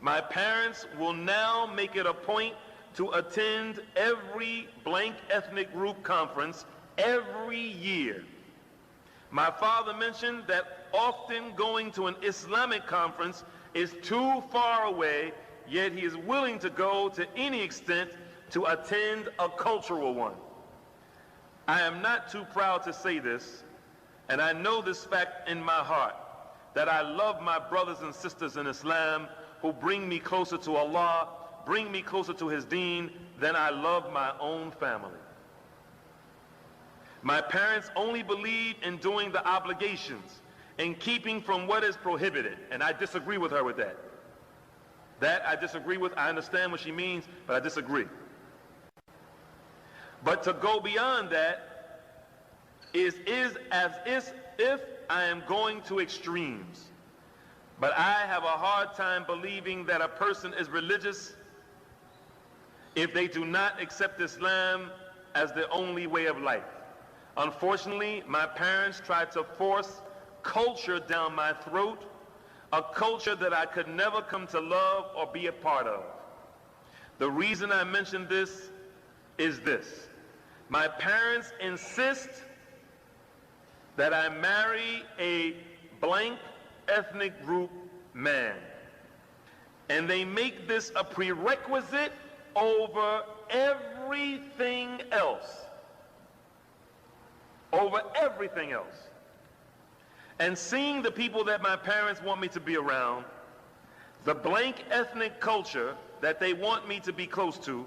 My parents will now make it a point to attend every blank ethnic group conference every year. My father mentioned that often going to an Islamic conference is too far away, yet he is willing to go to any extent to attend a cultural one. I am not too proud to say this, and I know this fact in my heart, that I love my brothers and sisters in Islam who bring me closer to Allah, bring me closer to His deen than I love my own family. My parents only believe in doing the obligations and keeping from what is prohibited, and I disagree with her with that. That I disagree with. I understand what she means, but I disagree. But to go beyond that is as if I am going to extremes. But I have a hard time believing that a person is religious if they do not accept Islam as the only way of life. Unfortunately, my parents tried to force culture down my throat, a culture that I could never come to love or be a part of. The reason I mention this is this. My parents insist that I marry a blank ethnic group man. And they make this a prerequisite over everything else. Over everything else. And seeing the people that my parents want me to be around, the blank ethnic culture that they want me to be close to,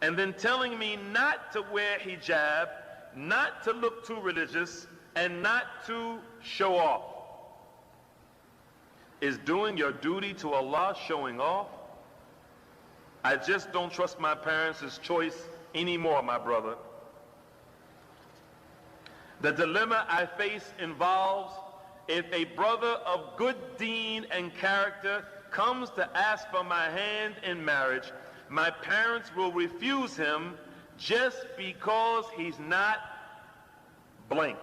and then telling me not to wear hijab, not to look too religious, and not to show off. Is doing your duty to Allah showing off? I just don't trust my parents' choice anymore, my brother. The dilemma I face involves if a brother of good deen and character comes to ask for my hand in marriage, my parents will refuse him just because he's not blank.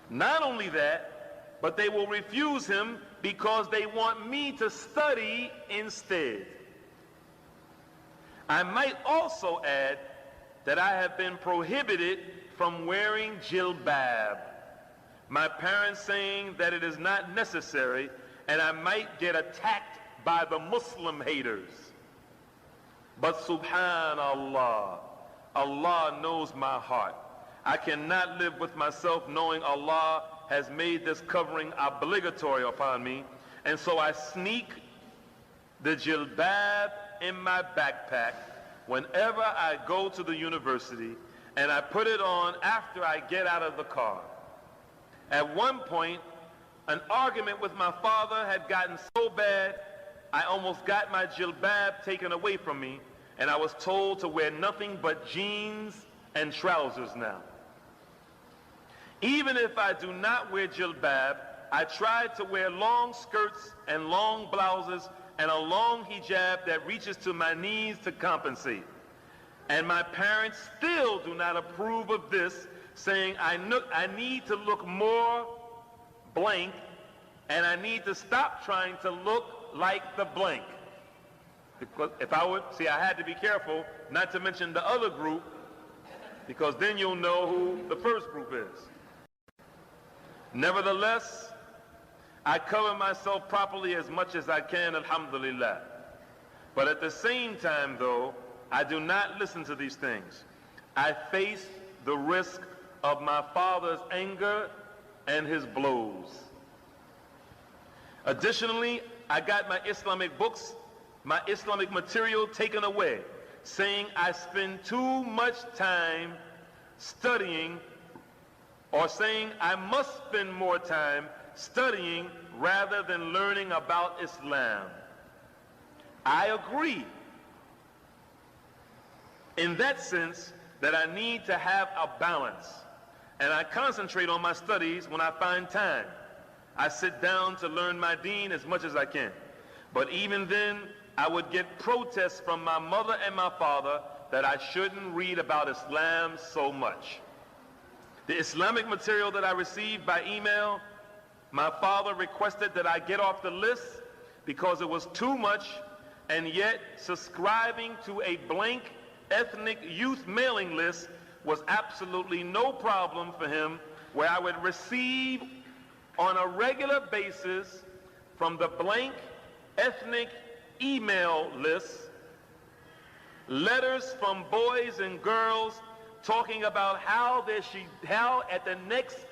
Not only that, but they will refuse him because they want me to study instead. I might also add that I have been prohibited from wearing jilbab. My parents saying that it is not necessary and I might get attacked by the Muslim haters. But subhanallah, Allah knows my heart. I cannot live with myself knowing Allah has made this covering obligatory upon me, and so I sneak the jilbab in my backpack whenever I go to the university, and I put it on after I get out of the car. At one point, an argument with my father had gotten so bad, I almost got my jilbab taken away from me, and I was told to wear nothing but jeans and trousers now. Even if I do not wear jilbab, I try to wear long skirts and long blouses and a long hijab that reaches to my knees to compensate. And my parents still do not approve of this, saying I need to look more blank and I need to stop trying to look like the blank. Because if I would, see, I had to be careful not to mention the other group, because then you'll know who the first group is. Nevertheless, I cover myself properly as much as I can, alhamdulillah. But at the same time, though, I do not listen to these things. I face the risk of my father's anger and his blows. Additionally, I got my Islamic books, my Islamic material taken away, saying I spend too much time studying, or saying I must spend more time studying rather than learning about Islam. I agree in that sense that I need to have a balance, and I concentrate on my studies when I find time. I sit down to learn my deen as much as I can. But even then, I would get protests from my mother and my father that I shouldn't read about Islam so much. The Islamic material that I received by email, my father requested that I get off the list because it was too much, and yet subscribing to a blank ethnic youth mailing list was absolutely no problem for him, where I would receive on a regular basis from the blank ethnic email list letters from boys and girls talking about how at the next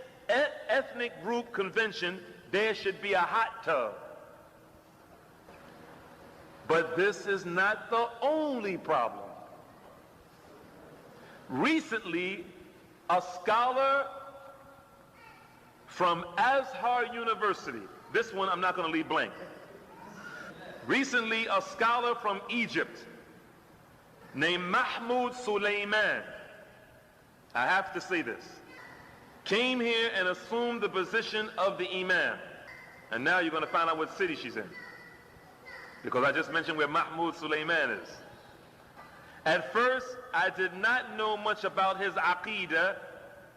ethnic group convention there should be a hot tub. But this is not the only problem. Recently, a scholar from Azhar University, this one I'm not going to leave blank. Recently, a scholar from Egypt named Mahmoud Suleiman, I have to say this, came here and assumed the position of the imam. And now you're going to find out what city she's in, because I just mentioned where Mahmoud Suleiman is. At first, I did not know much about his aqeedah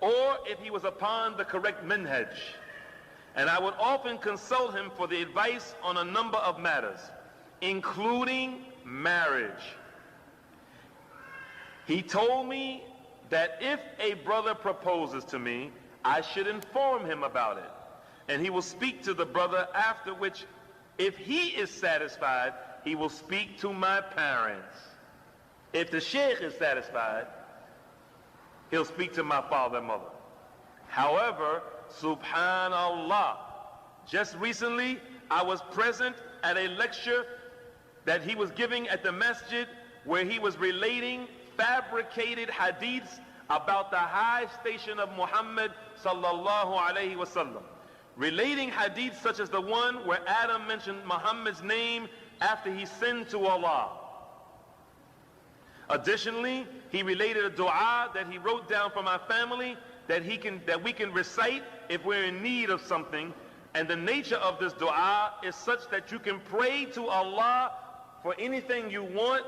or if he was upon the correct minhaj. And I would often consult him for the advice on a number of matters, including marriage. He told me that if a brother proposes to me, I should inform him about it. And he will speak to the brother, after which, if he is satisfied, he will speak to my parents. If the sheikh is satisfied, he'll speak to my father and mother. However, subhanallah, just recently I was present at a lecture that he was giving at the masjid, where he was relating fabricated hadiths about the high station of Muhammad sallallahu alayhi wasallam. Relating hadiths such as the one where Adam mentioned Muhammad's name after he sinned to Allah. Additionally, he related a dua that he wrote down for my family that we can recite if we're in need of something. And the nature of this dua is such that you can pray to Allah for anything you want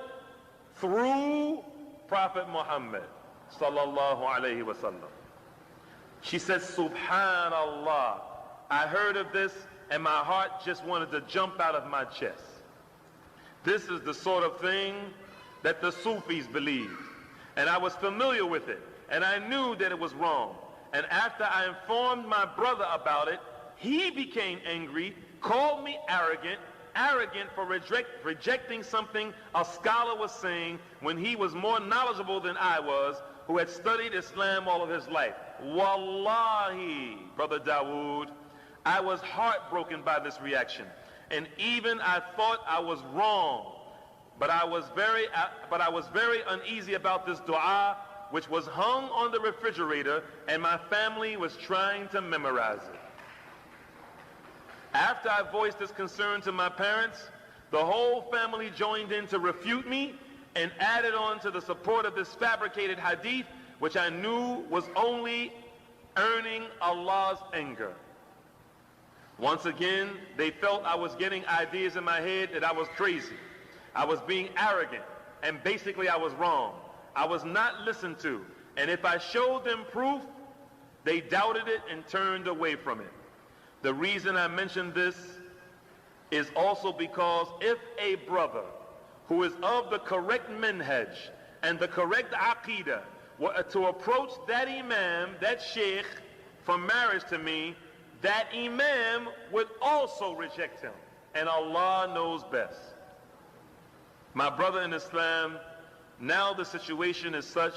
through Prophet Muhammad sallallahu alayhi wasallam. She said, subhanallah, I heard of this and my heart just wanted to jump out of my chest. This is the sort of thing that the Sufis believed, and I was familiar with it, and I knew that it was wrong. And after I informed my brother about it, he became angry, called me arrogant for rejecting something a scholar was saying when he was more knowledgeable than I was, who had studied Islam all of his life. Wallahi, Brother Dawood, I was heartbroken by this reaction, and even I thought I was wrong. But I was very uneasy about this dua, which was hung on the refrigerator, and my family was trying to memorize it. After I voiced this concern to my parents, the whole family joined in to refute me and added on to the support of this fabricated hadith, which I knew was only earning Allah's anger. Once again, they felt I was getting ideas in my head that I was crazy. I was being arrogant, and basically I was wrong. I was not listened to, and if I showed them proof, they doubted it and turned away from it. The reason I mention this is also because if a brother who is of the correct minhaj and the correct aqeedah were to approach that imam, that sheikh, for marriage to me, that imam would also reject him, and Allah knows best. My brother in Islam, now the situation is such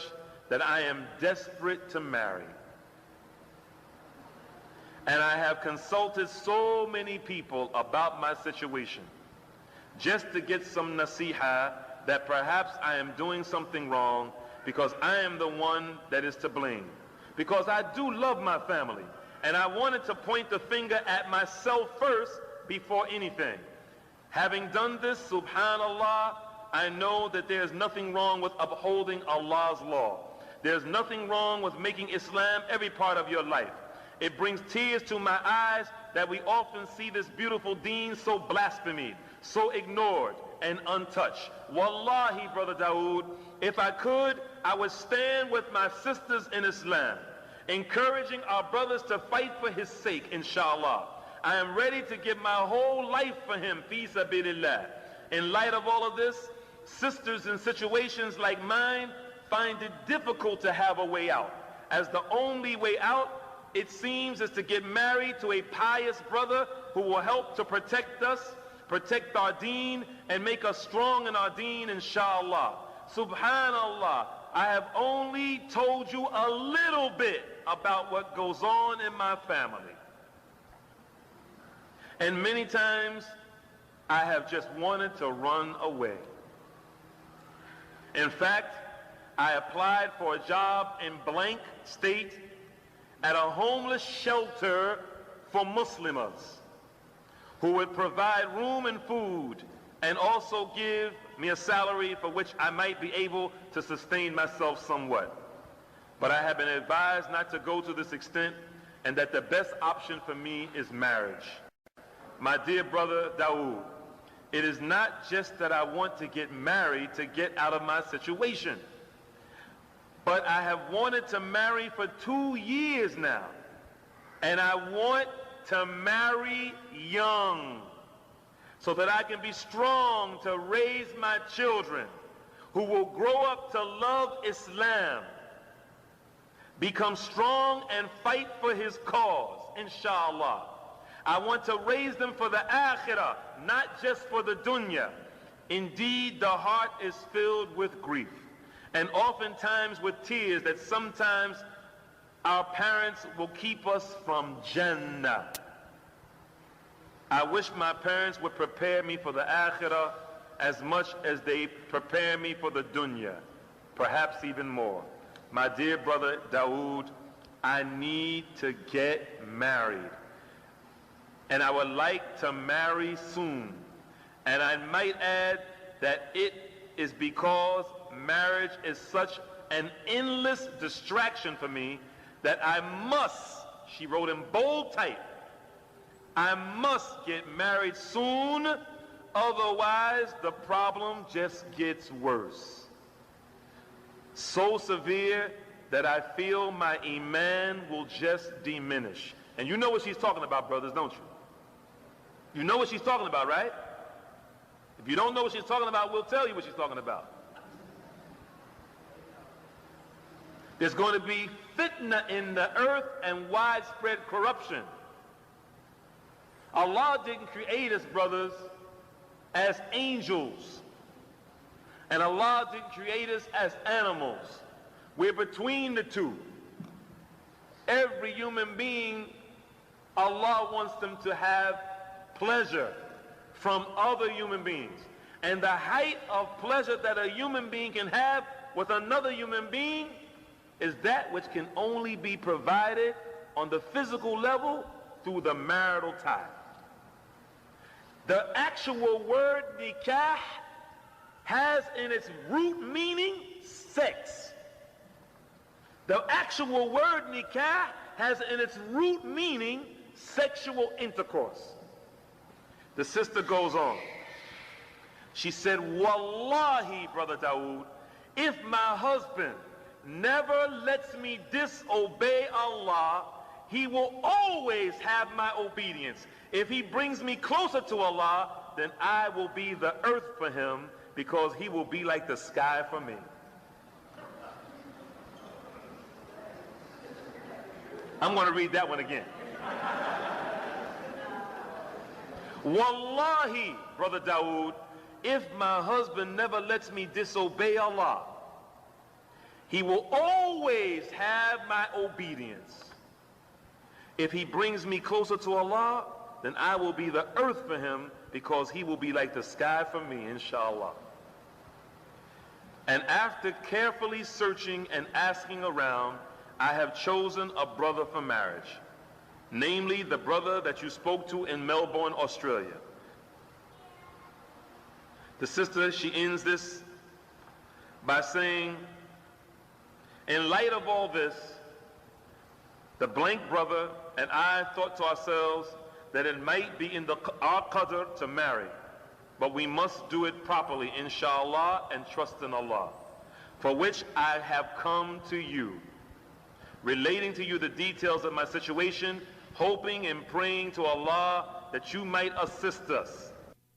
that I am desperate to marry. And I have consulted so many people about my situation, just to get some nasiha that perhaps I am doing something wrong, because I am the one that is to blame. Because I do love my family, and I wanted to point the finger at myself first before anything. Having done this, subhanallah, I know that there's nothing wrong with upholding Allah's law. There's nothing wrong with making Islam every part of your life. It brings tears to my eyes that we often see this beautiful deen so blasphemed, so ignored and untouched. Wallahi, Brother Dawood, if I could, I would stand with my sisters in Islam, encouraging our brothers to fight for his sake, inshallah. I am ready to give my whole life for him, fi sabilillah. In light of all of this, sisters in situations like mine find it difficult to have a way out, as the only way out, it seems, is to get married to a pious brother who will help to protect us, protect our deen, and make us strong in our deen, inshallah. Subhanallah, I have only told you a little bit about what goes on in my family. And many times, I have just wanted to run away. In fact, I applied for a job in blank state at a homeless shelter for Muslims who would provide room and food and also give me a salary for which I might be able to sustain myself somewhat. But I have been advised not to go to this extent and that the best option for me is marriage. My dear brother Dawood, it is not just that I want to get married to get out of my situation, but I have wanted to marry for 2 years now, and I want to marry young so that I can be strong to raise my children who will grow up to love Islam, become strong and fight for his cause, inshallah. I want to raise them for the akhirah, not just for the dunya. Indeed, the heart is filled with grief, and oftentimes with tears that sometimes our parents will keep us from Jannah. I wish my parents would prepare me for the akhirah as much as they prepare me for the dunya, perhaps even more. My dear brother Dawood, I need to get married, and I would like to marry soon. And I might add that it is because marriage is such an endless distraction for me that I must, she wrote in bold type, I must get married soon, otherwise the problem just gets worse. So severe that I feel my iman will just diminish. And you know what she's talking about, brothers, don't you? You know what she's talking about, right? If you don't know what she's talking about, we'll tell you what she's talking about. There's going to be fitna in the earth and widespread corruption. Allah didn't create us, brothers, as angels. And Allah didn't create us as animals. We're between the two. Every human being, Allah wants them to have pleasure from other human beings. And the height of pleasure that a human being can have with another human being is that which can only be provided on the physical level through the marital tie. The actual word nikah has in its root meaning sex. The actual word nikah has in its root meaning sexual intercourse. The sister goes on. She said, Wallahi, brother Dawood, if my husband never lets me disobey Allah, he will always have my obedience. If he brings me closer to Allah, then I will be the earth for him, because he will be like the sky for me. I'm going to read that one again. Wallahi, brother Dawood, if my husband never lets me disobey Allah, he will always have my obedience. If he brings me closer to Allah, then I will be the earth for him, because he will be like the sky for me, inshallah. And after carefully searching and asking around, I have chosen a brother for marriage, namely the brother that you spoke to in Melbourne, Australia. The sister, she ends this by saying, in light of all this, the blank brother and I thought to ourselves that it might be in our qadr to marry, but we must do it properly, inshallah, and trust in Allah, for which I have come to you, relating to you the details of my situation, hoping and praying to Allah that you might assist us.